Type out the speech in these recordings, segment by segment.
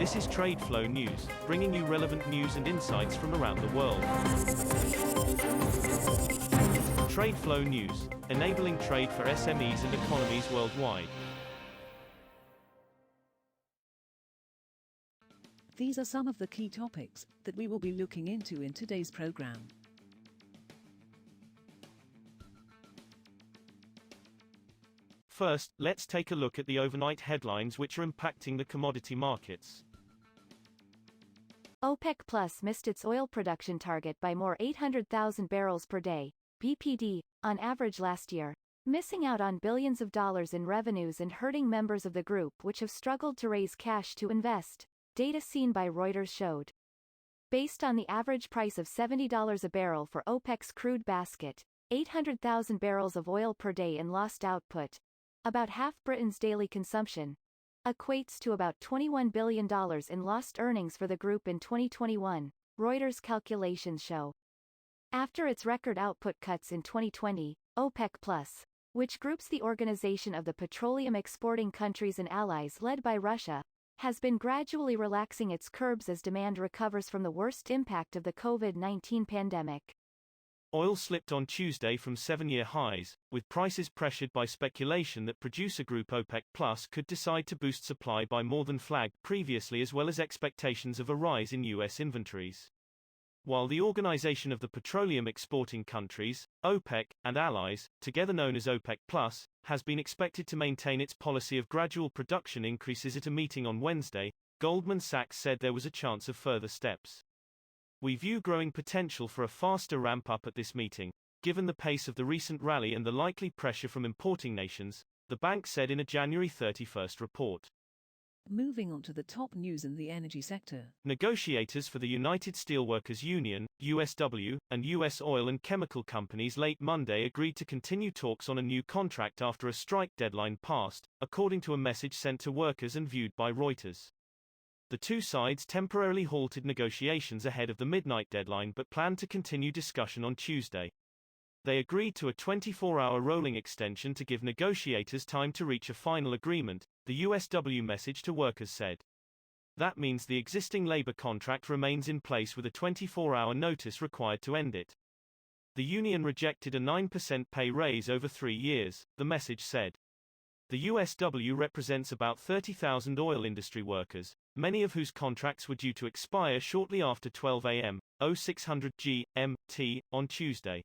This is TradeFlow News, bringing you relevant news and insights from around the world. TradeFlow News, enabling trade for SMEs and economies worldwide. These are some of the key topics that we will be looking into in today's program. First, let's take a look at the overnight headlines which are impacting the commodity markets. OPEC Plus missed its oil production target by more 800,000 barrels per day, BPD, on average last year, missing out on billions of dollars in revenues and hurting members of the group which have struggled to raise cash to invest, data seen by Reuters showed. Based on the average price of $70 a barrel for OPEC's crude basket, 800,000 barrels of oil per day in lost output, about half Britain's daily consumption, equates to about $21 billion in lost earnings for the group in 2021, Reuters calculations show. After its record output cuts in 2020, OPEC+, which groups the Organization of the Petroleum Exporting Countries and Allies led by Russia, has been gradually relaxing its curbs as demand recovers from the worst impact of the COVID-19 pandemic. Oil slipped on Tuesday from 7-year highs, with prices pressured by speculation that producer group OPEC Plus could decide to boost supply by more than flagged previously, as well as expectations of a rise in U.S. inventories. While the Organization of the Petroleum Exporting Countries, OPEC, and allies, together known as OPEC Plus, has been expected to maintain its policy of gradual production increases at a meeting on Wednesday, Goldman Sachs said there was a chance of further steps. We view growing potential for a faster ramp-up at this meeting, given the pace of the recent rally and the likely pressure from importing nations, the bank said in a January 31st report. Moving on to the top news in the energy sector. Negotiators for the United Steelworkers Union, USW, and U.S. oil and chemical companies late Monday agreed to continue talks on a new contract after a strike deadline passed, according to a message sent to workers and viewed by Reuters. The two sides temporarily halted negotiations ahead of the midnight deadline but planned to continue discussion on Tuesday. They agreed to a 24-hour rolling extension to give negotiators time to reach a final agreement, the USW message to workers said. That means the existing labor contract remains in place with a 24-hour notice required to end it. The union rejected a 9% pay raise over 3 years, the message said. The USW represents about 30,000 oil industry workers, many of whose contracts were due to expire shortly after 12 a.m., 0600 GMT, on Tuesday.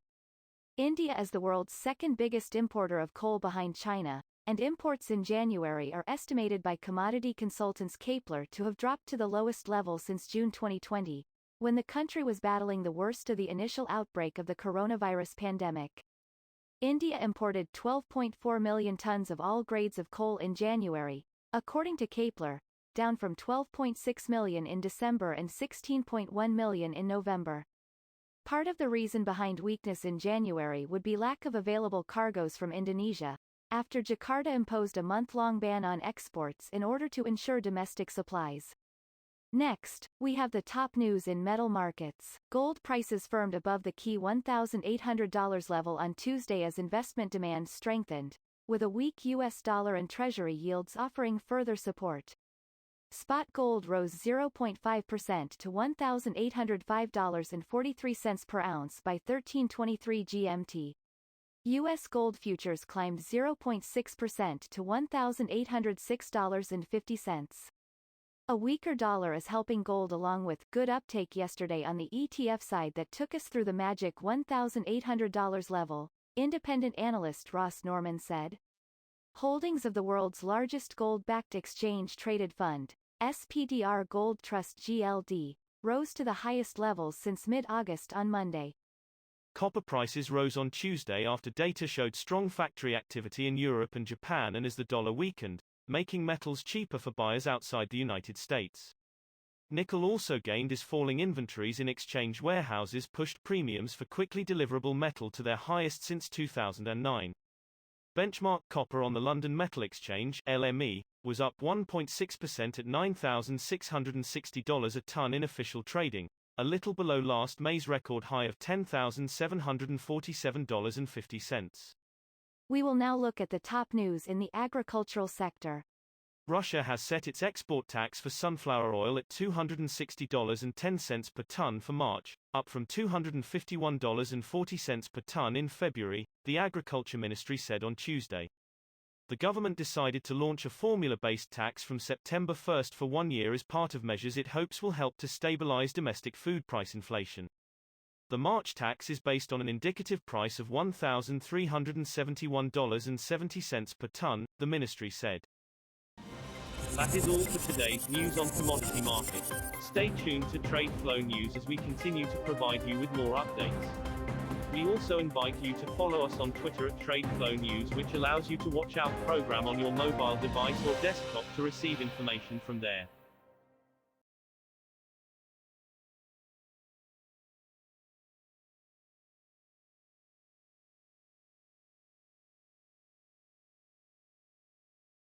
India is the world's second biggest importer of coal behind China, and imports in January are estimated by commodity consultants Kepler to have dropped to the lowest level since June 2020, when the country was battling the worst of the initial outbreak of the coronavirus pandemic. India imported 12.4 million tons of all grades of coal in January, according to Kepler, down from 12.6 million in December and 16.1 million in November. Part of the reason behind weakness in January would be lack of available cargoes from Indonesia, after Jakarta imposed a month-long ban on exports in order to ensure domestic supplies. Next, we have the top news in metal markets. Gold prices firmed above the key $1,800 level on Tuesday as investment demand strengthened, with a weak U.S. dollar and Treasury yields offering further support. Spot gold rose 0.5% to $1,805.43 per ounce by 13:23 GMT. U.S. gold futures climbed 0.6% to $1,806.50. A weaker dollar is helping gold along with good uptake yesterday on the ETF side that took us through the magic $1,800 level, independent analyst Ross Norman said. Holdings of the world's largest gold-backed exchange-traded fund, SPDR Gold Trust GLD, rose to the highest levels since mid-August on Monday. Copper prices rose on Tuesday after data showed strong factory activity in Europe and Japan and as the dollar weakened, making metals cheaper for buyers outside the United States. Nickel also gained as falling inventories in exchange warehouses pushed premiums for quickly deliverable metal to their highest since 2009. Benchmark copper on the London Metal Exchange (LME) was up 1.6% at $9,660 a ton in official trading, a little below last May's record high of $10,747.50. We will now look at the top news in the agricultural sector. Russia has set its export tax for sunflower oil at $260.10 per ton for March, up from $251.40 per ton in February, the Agriculture Ministry said on Tuesday. The government decided to launch a formula-based tax from September 1 for 1 year as part of measures it hopes will help to stabilize domestic food price inflation. The March tax is based on an indicative price of $1,371.70 per ton, the ministry said. That is all for today's news on commodity markets. Stay tuned to TradeFlow News as we continue to provide you with more updates. We also invite you to follow us on Twitter at TradeFlow News, which allows you to watch our program on your mobile device or desktop to receive information from there.